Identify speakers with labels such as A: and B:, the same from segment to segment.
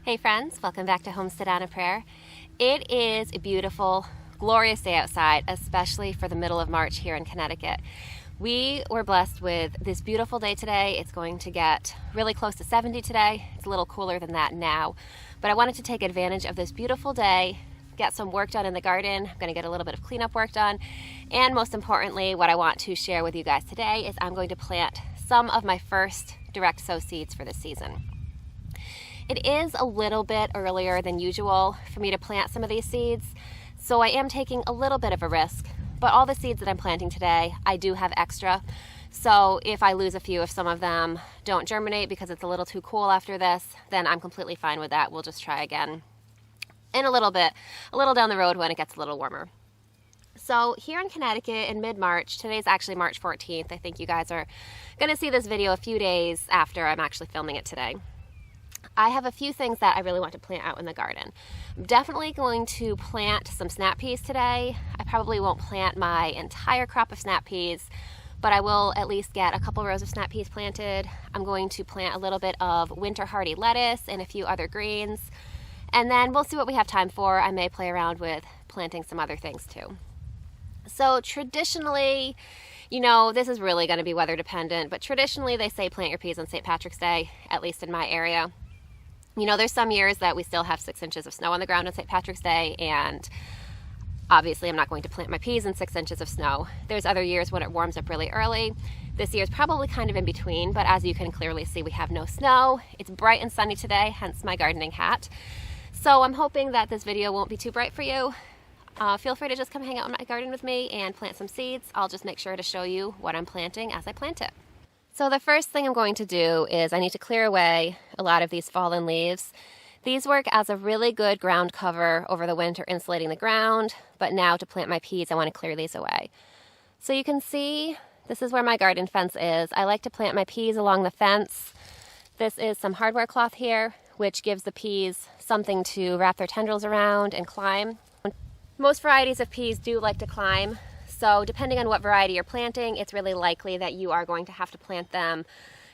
A: Hey friends, welcome back to Homestead on a Prayer. It is a beautiful, glorious day outside, especially for the middle of March here in Connecticut. We were blessed with this beautiful day today. It's going to get really close to 70 today. It's a little cooler than that now, but I wanted to take advantage of this beautiful day, get some work done in the garden. I'm going to get a little bit of cleanup work done, and most importantly, what I want to share with you guys today is I'm going to plant some of my first direct sow seeds for this season. It is a little bit earlier than usual for me to plant some of these seeds, so I am taking a little bit of a risk, but all the seeds that I'm planting today, I do have extra. So if I lose a few, if some of them don't germinate because it's a little too cool after this, then I'm completely fine with that. We'll just try again in a little down the road when it gets a little warmer. So here in Connecticut in mid-March, today's actually March 14th. I think you guys are going to see this video a few days after I'm actually filming it today. I have a few things that I really want to plant out in the garden. I'm definitely going to plant some snap peas today. I probably won't plant my entire crop of snap peas, but I will at least get a couple rows of snap peas planted. I'm going to plant a little bit of winter hardy lettuce and a few other greens, and then we'll see what we have time for. I may play around with planting some other things too. So traditionally, you know, this is really going to be weather dependent, but traditionally they say plant your peas on St. Patrick's Day, at least in my area. You know, there's some years that we still have 6 inches of snow on the ground on St. Patrick's Day, and obviously I'm not going to plant my peas in 6 inches of snow. There's other years when it warms up really early. This year's probably kind of in between, but as you can clearly see, we have no snow. It's bright and sunny today, hence my gardening hat. So I'm hoping that this video won't be too bright for you. Feel free to just come hang out in my garden with me and plant some seeds. I'll just make sure to show you what I'm planting as I plant it. So the first thing I'm going to do is I need to clear away a lot of these fallen leaves. These work as a really good ground cover over the winter, insulating the ground, but now to plant my peas, I want to clear these away. So you can see this is where my garden fence is. I like to plant my peas along the fence. This is some hardware cloth here, which gives the peas something to wrap their tendrils around and climb. Most varieties of peas do like to climb. So depending on what variety you're planting, it's really likely that you are going to have to plant them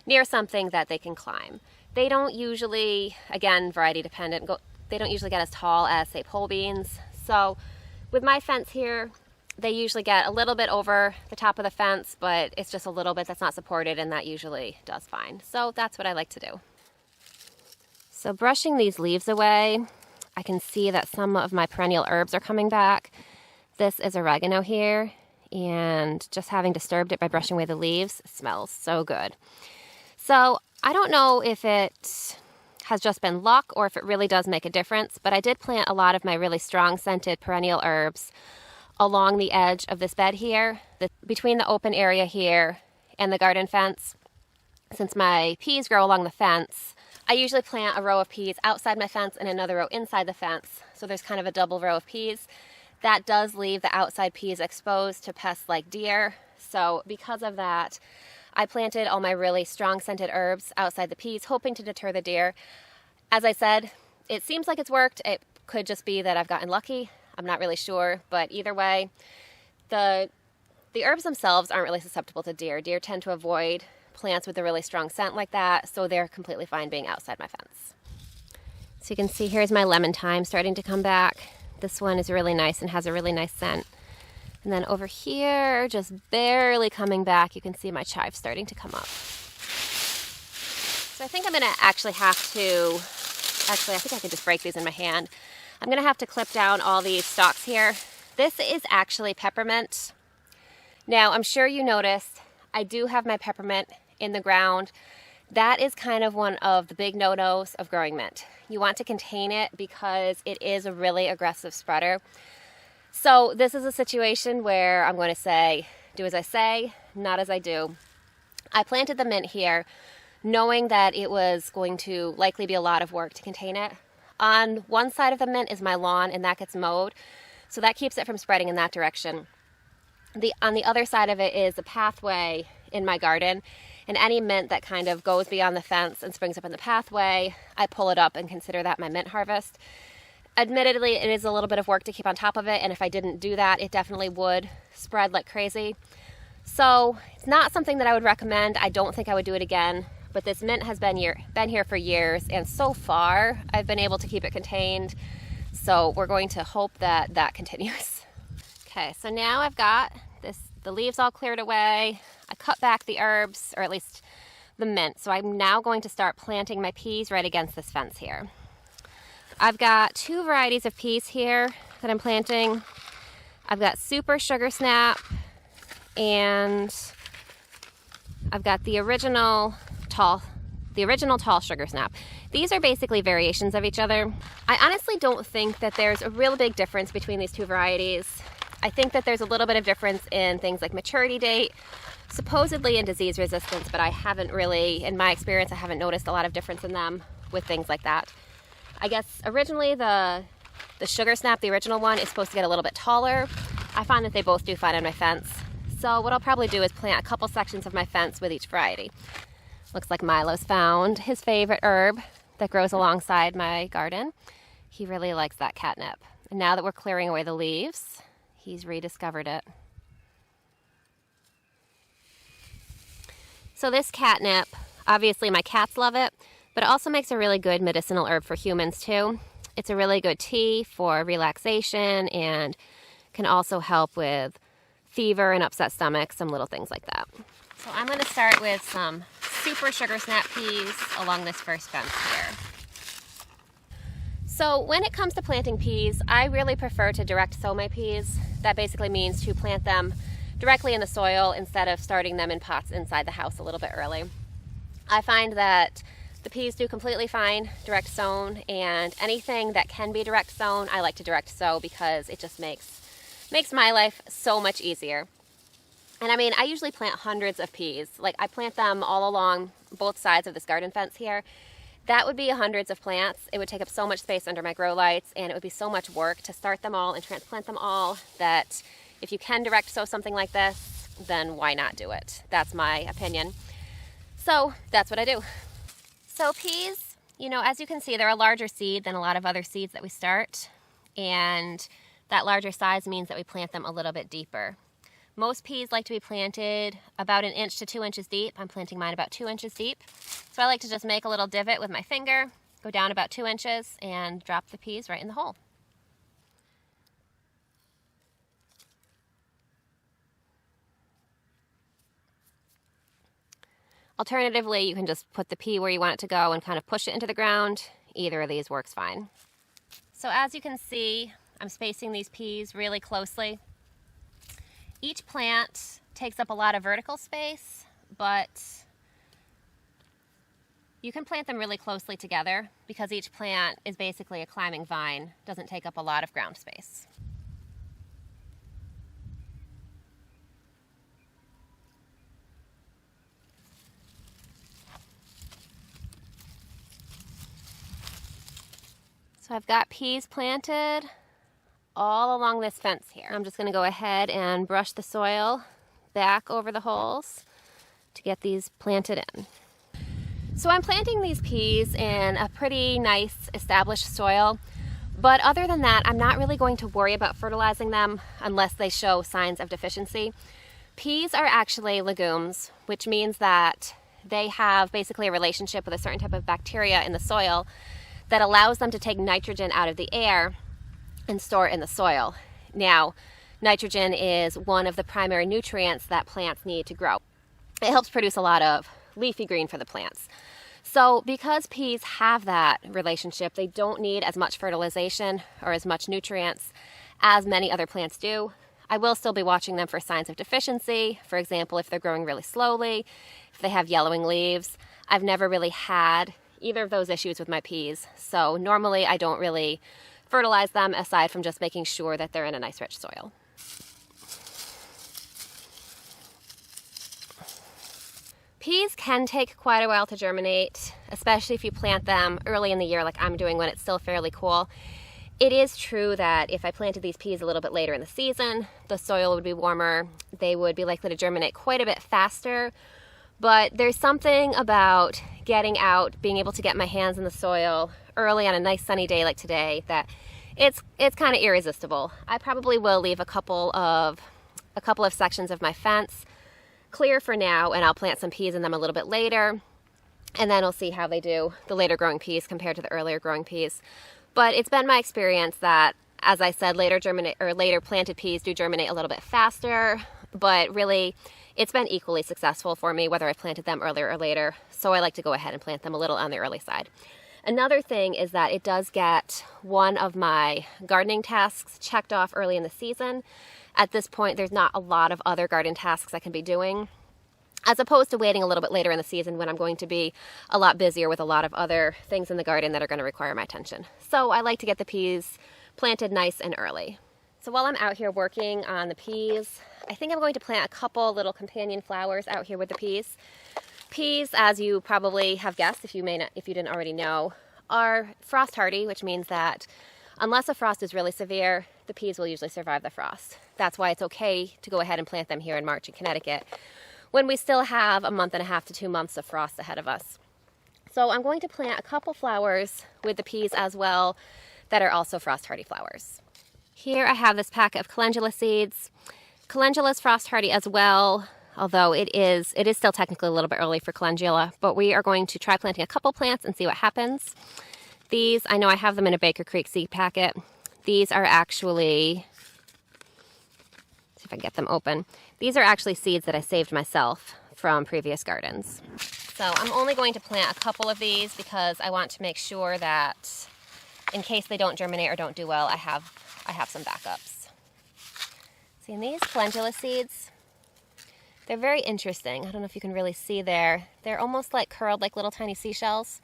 A: near something that they can climb. They don't usually, again, variety dependent, they don't usually get as tall as, say, pole beans. So with my fence here, they usually get a little bit over the top of the fence, but it's just a little bit that's not supported, and that usually does fine. So that's what I like to do. So brushing these leaves away, I can see that some of my perennial herbs are coming back. This is oregano here, and just having disturbed it by brushing away the leaves, it smells so good. So I don't know if it has just been luck or if it really does make a difference, but I did plant a lot of my really strong scented perennial herbs along the edge of this bed here, between the open area here and the garden fence. Since my peas grow along the fence, I usually plant a row of peas outside my fence and another row inside the fence, so there's kind of a double row of peas. That does leave the outside peas exposed to pests like deer. So because of that, I planted all my really strong scented herbs outside the peas, hoping to deter the deer. As I said, it seems like it's worked. It could just be that I've gotten lucky. I'm not really sure, but either way, the herbs themselves aren't really susceptible to deer. Deer tend to avoid plants with a really strong scent like that, so they're completely fine being outside my fence. So you can see here's my lemon thyme starting to come back. This one is really nice and has a really nice scent. And then over here, just barely coming back, you can see my chive starting to come up. So I think I'm gonna I think I can just break these in my hand. I'm gonna have to clip down all these stalks here. This is actually peppermint. Now, I'm sure you noticed, I do have my peppermint in the ground. That is kind of one of the big no-nos of growing mint. You want to contain it because it is a really aggressive spreader. So this is a situation where I'm going to say, do as I say, not as I do. I planted the mint here knowing that it was going to likely be a lot of work to contain it. On one side of the mint is my lawn, and that gets mowed, so that keeps it from spreading in that direction. On the other side of it is a pathway in my garden, and any mint that kind of goes beyond the fence and springs up in the pathway, I pull it up and consider that my mint harvest. Admittedly, it is a little bit of work to keep on top of it, and if I didn't do that, it definitely would spread like crazy. So it's not something that I would recommend. I don't think I would do it again, but this mint has been here for years, and so far I've been able to keep it contained. So we're going to hope that that continues. Okay, so now I've got the leaves all cleared away. I cut back the herbs, or at least the mint. So I'm now going to start planting my peas right against this fence here. I've got 2 varieties of peas here that I'm planting. I've got Super Sugar Snap, and I've got the original tall Sugar Snap. These are basically variations of each other. I honestly don't think that there's a real big difference between these 2 varieties. I think that there's a little bit of difference in things like maturity date, supposedly in disease resistance, but I haven't really, in my experience, I haven't noticed a lot of difference in them with things like that. I guess originally the Sugar Snap, the original one, is supposed to get a little bit taller. I find that they both do fine on my fence. So what I'll probably do is plant a couple sections of my fence with each variety. Looks like Milo's found his favorite herb that grows alongside my garden. He really likes that catnip. And now that we're clearing away the leaves, he's rediscovered it. So this catnip, obviously my cats love it, but it also makes a really good medicinal herb for humans too. It's a really good tea for relaxation and can also help with fever and upset stomach, some little things like that. So I'm going to start with some Super Sugar Snap peas along this first fence here. So when it comes to planting peas, I really prefer to direct sow my peas. That basically means to plant them directly in the soil instead of starting them in pots inside the house a little bit early. I find that the peas do completely fine direct sown, and anything that can be direct sown, I like to direct sow because it just makes my life so much easier. And I mean, I usually plant hundreds of peas. Like, I plant them all along both sides of this garden fence here. That would be hundreds of plants. It would take up so much space under my grow lights, and it would be so much work to start them all and transplant them all that if you can direct sow something like this, then why not do it? That's my opinion. So that's what I do. So peas, you know, as you can see, they're a larger seed than a lot of other seeds that we start. And that larger size means that we plant them a little bit deeper. Most peas like to be planted about 1 inch to 2 inches deep. I'm planting mine about 2 inches deep. So I like to just make a little divot with my finger, go down about 2 inches, and drop the peas right in the hole. Alternatively, you can just put the pea where you want it to go and kind of push it into the ground. Either of these works fine. So as you can see, I'm spacing these peas really closely. Each plant takes up a lot of vertical space, but you can plant them really closely together because each plant is basically a climbing vine, doesn't take up a lot of ground space. So I've got peas planted all along this fence here. I'm just going to go ahead and brush the soil back over the holes to get these planted in. So I'm planting these peas in a pretty nice established soil, but other than that, I'm not really going to worry about fertilizing them unless they show signs of deficiency. Peas are actually legumes, which means that they have basically a relationship with a certain type of bacteria in the soil that allows them to take nitrogen out of the air and store it in the soil. Now, nitrogen is one of the primary nutrients that plants need to grow. It helps produce a lot of leafy green for the plants. So because peas have that relationship, they don't need as much fertilization or as much nutrients as many other plants do. I will still be watching them for signs of deficiency. For example, if they're growing really slowly, if they have yellowing leaves. I've never really had either of those issues with my peas. So normally I don't really fertilize them aside from just making sure that they're in a nice rich soil. Peas can take quite a while to germinate, especially if you plant them early in the year like I'm doing when it's still fairly cool. It is true that if I planted these peas a little bit later in the season, the soil would be warmer. They would be likely to germinate quite a bit faster. But there's something about getting out, being able to get my hands in the soil early on a nice sunny day like today that it's kind of irresistible. I probably will leave a couple of sections of my fence clear for now, and I'll plant some peas in them a little bit later. and then we'll see how they do, the later growing peas compared to the earlier growing peas. But it's been my experience that, as I said, later planted peas do germinate a little bit faster, but really it's been equally successful for me whether I've planted them earlier or later. So I like to go ahead and plant them a little on the early side. Another thing is that it does get one of my gardening tasks checked off early in the season. At this point, there's not a lot of other garden tasks I can be doing, as opposed to waiting a little bit later in the season when I'm going to be a lot busier with a lot of other things in the garden that are going to require my attention. So I like to get the peas planted nice and early. So while I'm out here working on the peas, I think I'm going to plant a couple little companion flowers out here with the peas. Peas, as you probably have guessed, if you didn't already know, are frost hardy, which means that unless a frost is really severe, the peas will usually survive the frost. That's why it's okay to go ahead and plant them here in March in Connecticut, when we still have a month and a half to 2 months of frost ahead of us. So I'm going to plant a couple flowers with the peas as well that are also frost hardy flowers. Here I have this packet of calendula seeds. Calendula is frost hardy as well, although it is still technically a little bit early for calendula, but we are going to try planting a couple plants and see what happens. These, I know I have them in a Baker Creek seed packet. These are actually, see if I can get them open. These are actually seeds that I saved myself from previous gardens. So I'm only going to plant a couple of these because I want to make sure that in case they don't germinate or don't do well, I have some backups. See, and these calendula seeds, they're very interesting. I don't know if you can really see there. They're almost like curled like little tiny seashells.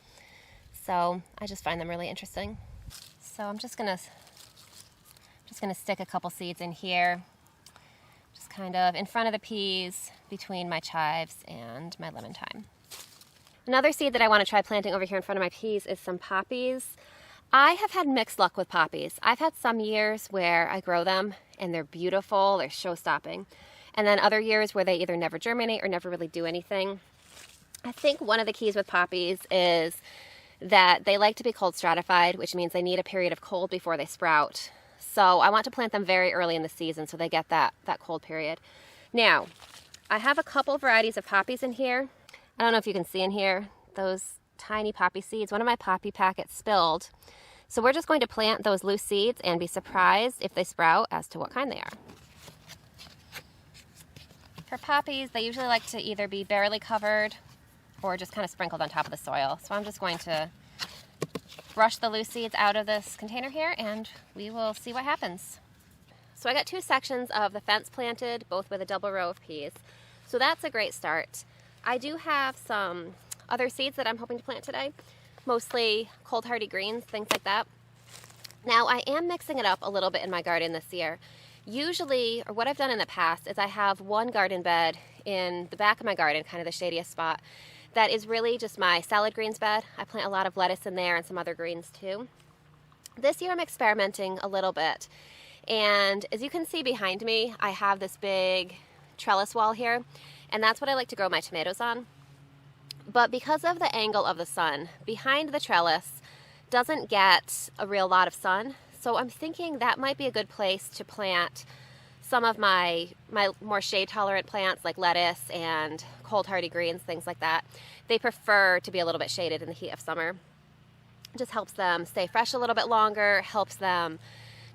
A: So I just find them really interesting. So I'm just gonna stick a couple seeds in here, just kind of in front of the peas, between my chives and my lemon thyme. Another seed that I want to try planting over here in front of my peas is some poppies. I have had mixed luck with poppies. I've had some years where I grow them and they're beautiful, they're show-stopping. And then other years where they either never germinate or never really do anything. I think one of the keys with poppies is that they like to be cold stratified, which means they need a period of cold before they sprout. So I want to plant them very early in the season so they get that cold period. Now, I have a couple varieties of poppies in here. I don't know if you can see in here, those tiny poppy seeds. One of my poppy packets spilled. So we're just going to plant those loose seeds and be surprised if they sprout as to what kind they are. For poppies, they usually like to either be barely covered or just kind of sprinkled on top of the soil. So I'm just going to brush the loose seeds out of this container here and we will see what happens. So I got 2 sections of the fence planted, both with a double row of peas. So that's a great start. I do have some other seeds that I'm hoping to plant today, mostly cold hardy greens, things like that. Now I am mixing it up a little bit in my garden this year. Usually, or what I've done in the past, is I have one garden bed in the back of my garden, kind of the shadiest spot, that is really just my salad greens bed. I plant a lot of lettuce in there and some other greens too. This year I'm experimenting a little bit, and as you can see behind me, I have this big trellis wall here, and that's what I like to grow my tomatoes on. But because of the angle of the sun, behind the trellis doesn't get a real lot of sun. So I'm thinking that might be a good place to plant some of my more shade-tolerant plants like lettuce and cold hardy greens, things like that. They prefer to be a little bit shaded in the heat of summer. It just helps them stay fresh a little bit longer, helps them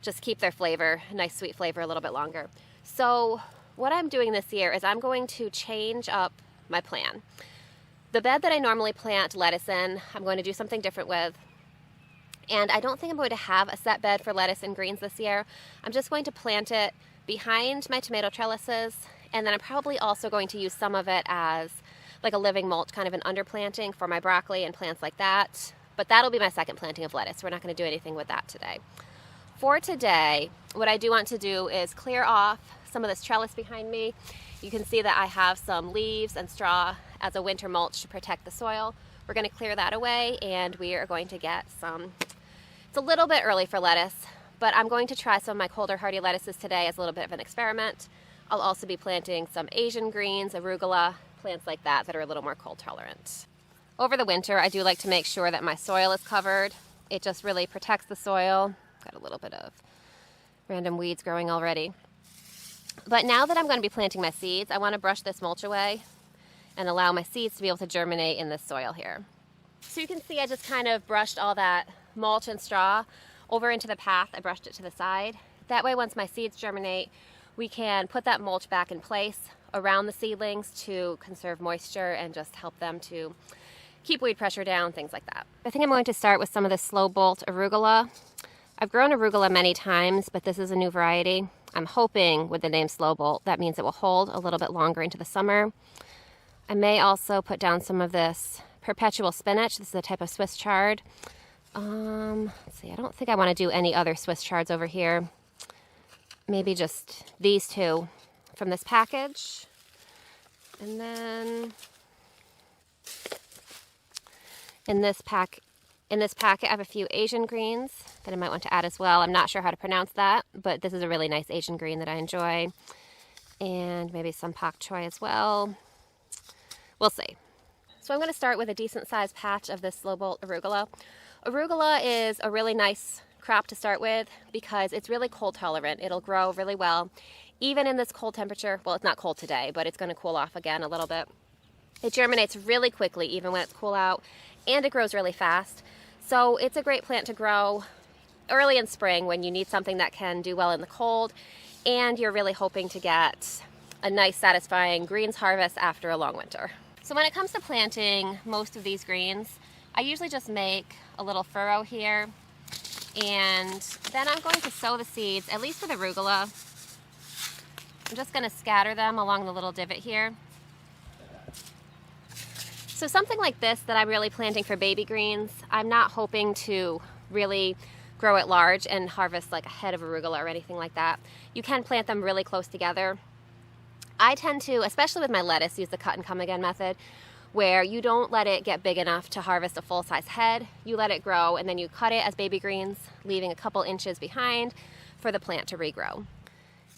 A: just keep their flavor, a nice sweet flavor, a little bit longer. So what I'm doing this year is I'm going to change up my plan. The bed that I normally plant lettuce in, I'm going to do something different with. And I don't think I'm going to have a set bed for lettuce and greens this year. I'm just going to plant it behind my tomato trellises, and then I'm probably also going to use some of it as like a living mulch, kind of an underplanting for my broccoli and plants like that. But that'll be my second planting of lettuce. We're not going to do anything with that today. For today, what I do want to do is clear off some of this trellis behind me. You can see that I have some leaves and straw as a winter mulch to protect the soil. We're going to clear that away, and we are going to get some, it's a little bit early for lettuce, but I'm going to try some of my colder hardy lettuces today as a little bit of an experiment. I'll also be planting some Asian greens, arugula, plants like that that are a little more cold tolerant. Over the winter, I do like to make sure that my soil is covered. It just really protects the soil. Got a little bit of random weeds growing already. But now that I'm going to be planting my seeds, I want to brush this mulch away. and allow my seeds to be able to germinate in this soil here. So you can see I just kind of brushed all that mulch and straw over into the path. I brushed it to the side. That way, once my seeds germinate, we can put that mulch back in place around the seedlings to conserve moisture and just help them to keep weed pressure down, things like that. I think I'm going to start with some of the slow bolt arugula. I've grown arugula many times, but this is a new variety. I'm hoping with the name slow bolt, that means it will hold a little bit longer into the summer. I may also put down some of this perpetual spinach. This is a type of Swiss chard. Let's see, I don't think I want to do any other Swiss chards over here. Maybe just these two from this package. And then in this packet I have a few Asian greens that I might want to add as well. I'm not sure how to pronounce that, but this is a really nice Asian green that I enjoy. And maybe some pak choi as well. We'll see. So I'm going to start with a decent sized patch of this slow bolt arugula. Arugula is a really nice crop to start with because it's really cold tolerant. It'll grow really well even in this cold temperature. Well, it's not cold today, but it's going to cool off again a little bit. It germinates really quickly even when it's cool out, and it grows really fast. So it's a great plant to grow early in spring when you need something that can do well in the cold and you're really hoping to get a nice satisfying greens harvest after a long winter. So when it comes to planting most of these greens, I usually just make a little furrow here, and then I'm going to sow the seeds, at least for the arugula. I'm just going to scatter them along the little divot here. So something like this that I'm really planting for baby greens, I'm not hoping to really grow it large and harvest like a head of arugula or anything like that. You can plant them really close together. I tend to, especially with my lettuce, use the cut and come again method, where you don't let it get big enough to harvest a full-size head. You let it grow and then you cut it as baby greens, leaving a couple inches behind for the plant to regrow.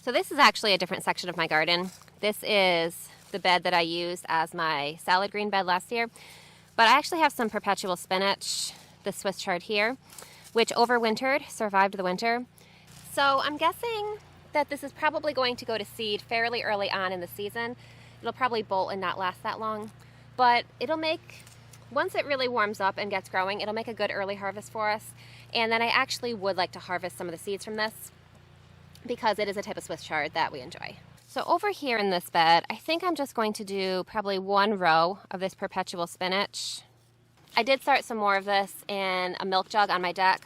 A: So this is actually a different section of my garden. This is the bed that I used as my salad green bed last year, but I actually have some perpetual spinach, the Swiss chard here, which overwintered, survived the winter. So I'm guessing that this is probably going to go to seed fairly early on in the season. It'll probably bolt and not last that long, but it'll make, once it really warms up and gets growing, it'll make a good early harvest for us. And then I actually would like to harvest some of the seeds from this because it is a type of Swiss chard that we enjoy. So over here in this bed, I think I'm just going to do probably one row of this perpetual spinach. I did start some more of this in a milk jug on my deck.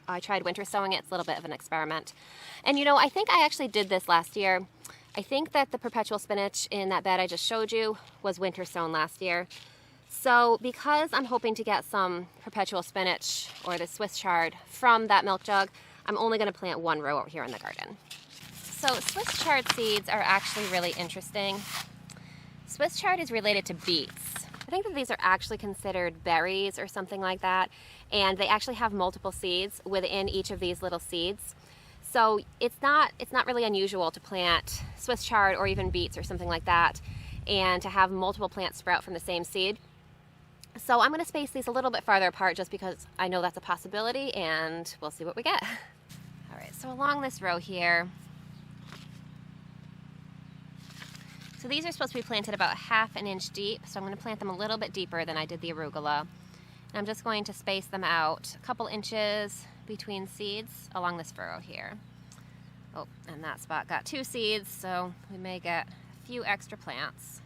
A: I tried winter sowing it. It's a little bit of an experiment. And you know, I think I actually did this last year. I think that the perpetual spinach in that bed I just showed you was winter sown last year. So because I'm hoping to get some perpetual spinach or the Swiss chard from that milk jug, I'm only going to plant one row over here in the garden. So Swiss chard seeds are actually really interesting. Swiss chard is related to beets. I think that these are actually considered berries or something like that, and they actually have multiple seeds within each of these little seeds. So it's not really unusual to plant Swiss chard or even beets or something like that and to have multiple plants sprout from the same seed. So I'm going to space these a little bit farther apart just because I know that's a possibility, and we'll see what we get. All right, so along this row here, so these are supposed to be planted about ½ an inch deep, so I'm going to plant them a little bit deeper than I did the arugula. And I'm just going to space them out a couple inches between seeds along this furrow here. Oh, and that spot got 2 seeds, so we may get a few extra plants.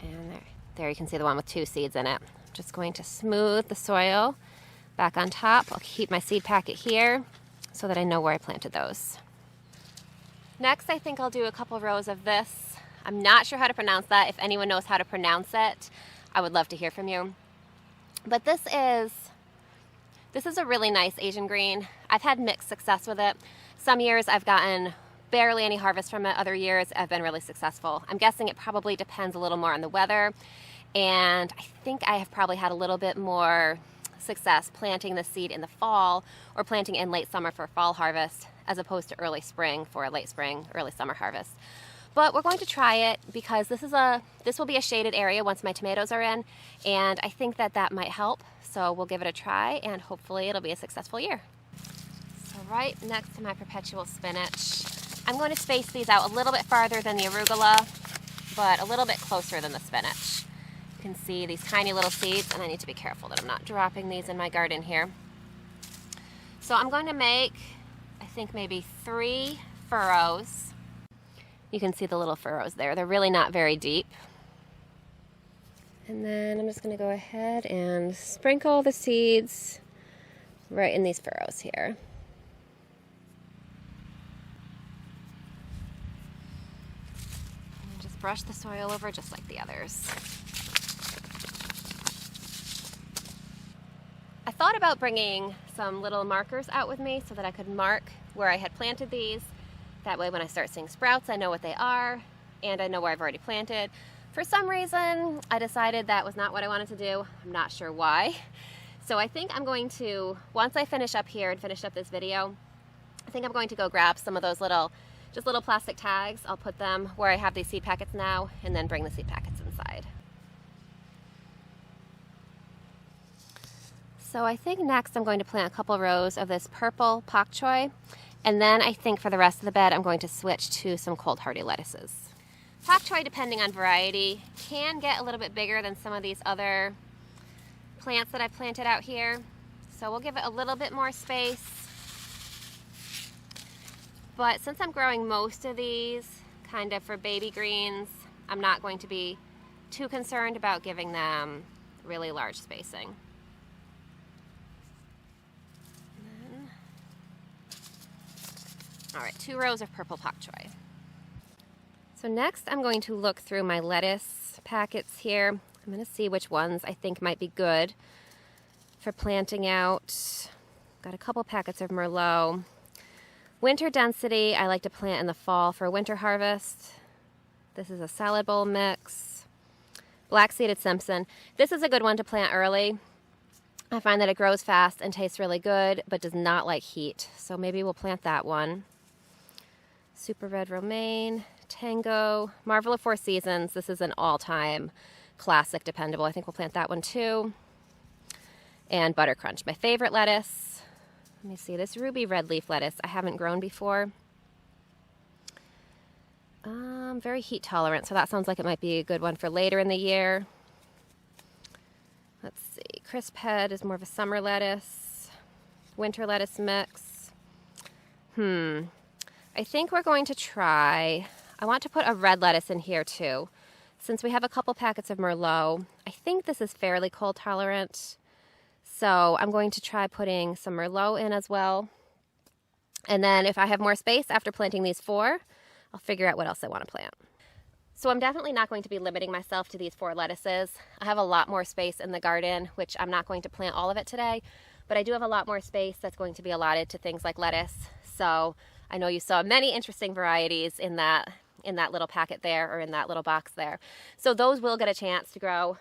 A: And there you can see the one with 2 seeds in it. I'm just going to smooth the soil back on top. I'll keep my seed packet here so that I know where I planted those. Next, I think I'll do a couple rows of this. I'm not sure how to pronounce that. If anyone knows how to pronounce it, I would love to hear from you. But this is a really nice Asian green. I've had mixed success with it. Some years I've gotten barely any harvest from it. Other years I've been really successful. I'm guessing it probably depends a little more on the weather. And I think I have probably had a little bit more success planting the seed in the fall or planting in late summer for fall harvest as opposed to early spring for a late spring, early summer harvest. But we're going to try it because this will be a shaded area once my tomatoes are in, and I think that that might help. So we'll give it a try and hopefully it'll be a successful year. So right next to my perpetual spinach, I'm going to space these out a little bit farther than the arugula. but a little bit closer than the spinach. You can see these tiny little seeds, and I need to be careful that I'm not dropping these in my garden here. So I'm going to make, I think maybe 3 furrows. You can see the little furrows there. They're really not very deep. And then I'm just going to go ahead and sprinkle the seeds right in these furrows here. And just brush the soil over just like the others. I thought about bringing some little markers out with me so that I could mark where I had planted these. That way when I start seeing sprouts, I know what they are, and I know where I've already planted. For some reason, I decided that was not what I wanted to do. I'm not sure why. So I think I'm going to, once I finish up here and finish up this video, I think I'm going to go grab some of those little plastic tags. I'll put them where I have these seed packets now, and then bring the seed packets inside. So I think next I'm going to plant a couple rows of this purple pak choi, and then I think for the rest of the bed I'm going to switch to some cold hardy lettuces. Pak choi, depending on variety, can get a little bit bigger than some of these other plants that I've planted out here. So we'll give it a little bit more space. But since I'm growing most of these kind of for baby greens, I'm not going to be too concerned about giving them really large spacing. All right, 2 rows of purple pak choi. So next I'm going to look through my lettuce packets here. I'm going to see which ones I think might be good for planting out. Got a couple packets of Merlot. Winter Density, I like to plant in the fall for winter harvest. This is a salad bowl mix. Black-seeded Simpson. This is a good one to plant early. I find that it grows fast and tastes really good, but does not like heat. So maybe we'll plant that one. Super Red Romaine, Tango, Marvel of 4 Seasons. This is an all-time classic, dependable. I think we'll plant that one too. And Butter Crunch, my favorite lettuce. Let me see, this ruby red leaf lettuce I haven't grown before. Very heat tolerant, so that sounds like it might be a good one for later in the year. Let's see, Crisp Head is more of a summer lettuce. Winter lettuce mix. I think we're going to try, I want to put a red lettuce in here too. Since we have a couple packets of Merlot, I think this is fairly cold tolerant. So I'm going to try putting some Merlot in as well. And then if I have more space after planting these 4, I'll figure out what else I want to plant. So I'm definitely not going to be limiting myself to these 4 lettuces. I have a lot more space in the garden, which I'm not going to plant all of it today, but I do have a lot more space that's going to be allotted to things like lettuce. So I know you saw many interesting varieties in that little packet there, or in that little box there. So those will get a chance to grow.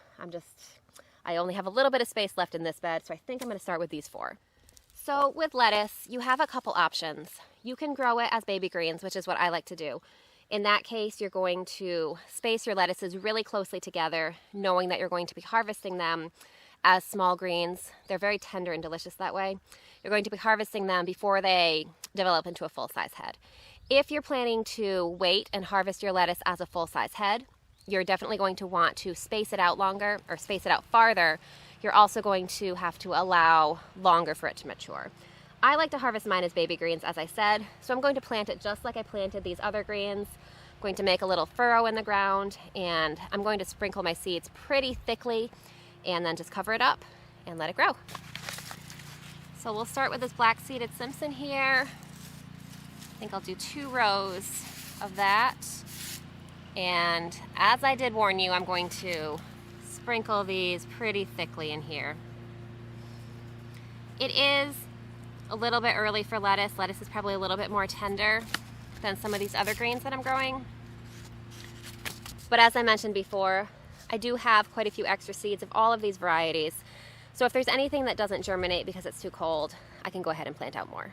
A: I only have a little bit of space left in this bed, so I think I'm going to start with these 4. So with lettuce, you have a couple options. You can grow it as baby greens, which is what I like to do. In that case, you're going to space your lettuces really closely together, knowing that you're going to be harvesting them as small greens. They're very tender and delicious that way. You're going to be harvesting them before they develop into a full-size head. If you're planning to wait and harvest your lettuce as a full-size head, you're definitely going to want to space it out longer, or space it out farther. You're also going to have to allow longer for it to mature. I like to harvest mine as baby greens, as I said, so I'm going to plant it just like I planted these other greens. I'm going to make a little furrow in the ground, and I'm going to sprinkle my seeds pretty thickly, and then just cover it up and let it grow. So we'll start with this black-seeded Simpson here. I think I'll do 2 rows of that. And as I did warn you, I'm going to sprinkle these pretty thickly in here. It is a little bit early for lettuce. Lettuce is probably a little bit more tender than some of these other greens that I'm growing. But as I mentioned before, I do have quite a few extra seeds of all of these varieties. So if there's anything that doesn't germinate because it's too cold, I can go ahead and plant out more.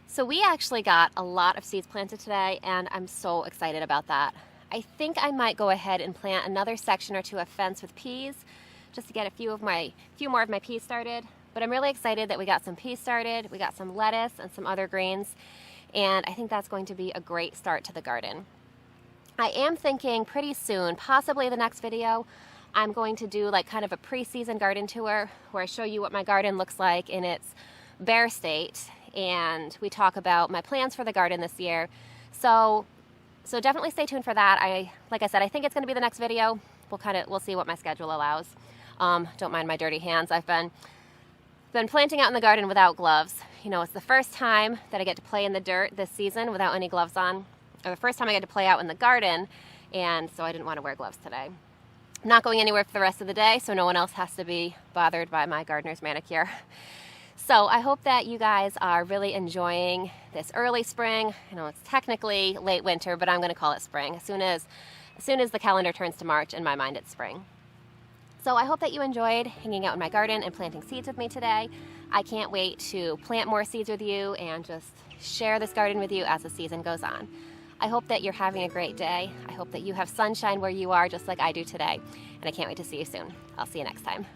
A: So we actually got a lot of seeds planted today, and I'm so excited about that. I think I might go ahead and plant another section or 2 of fence with peas, just to get a few more of my peas started. But I'm really excited that we got some peas started, we got some lettuce and some other greens, and I think that's going to be a great start to the garden. I am thinking pretty soon, possibly the next video, I'm going to do like kind of a pre-season garden tour where I show you what my garden looks like in its bare state, and we talk about my plans for the garden this year. So definitely stay tuned for that. Like I said, I think it's going to be the next video. We'll see what my schedule allows. Don't mind my dirty hands. I've been planting out in the garden without gloves. You know, it's the first time that I get to play in the dirt this season without any gloves on, or the first time I get to play out in the garden, and so I didn't want to wear gloves today. I'm not going anywhere for the rest of the day, so no one else has to be bothered by my gardener's manicure. So I hope that you guys are really enjoying this early spring. I know it's technically late winter, but I'm going to call it spring. As soon as the calendar turns to March, in my mind it's spring. So I hope that you enjoyed hanging out in my garden and planting seeds with me today. I can't wait to plant more seeds with you and just share this garden with you as the season goes on. I hope that you're having a great day. I hope that you have sunshine where you are just like I do today. And I can't wait to see you soon. I'll see you next time.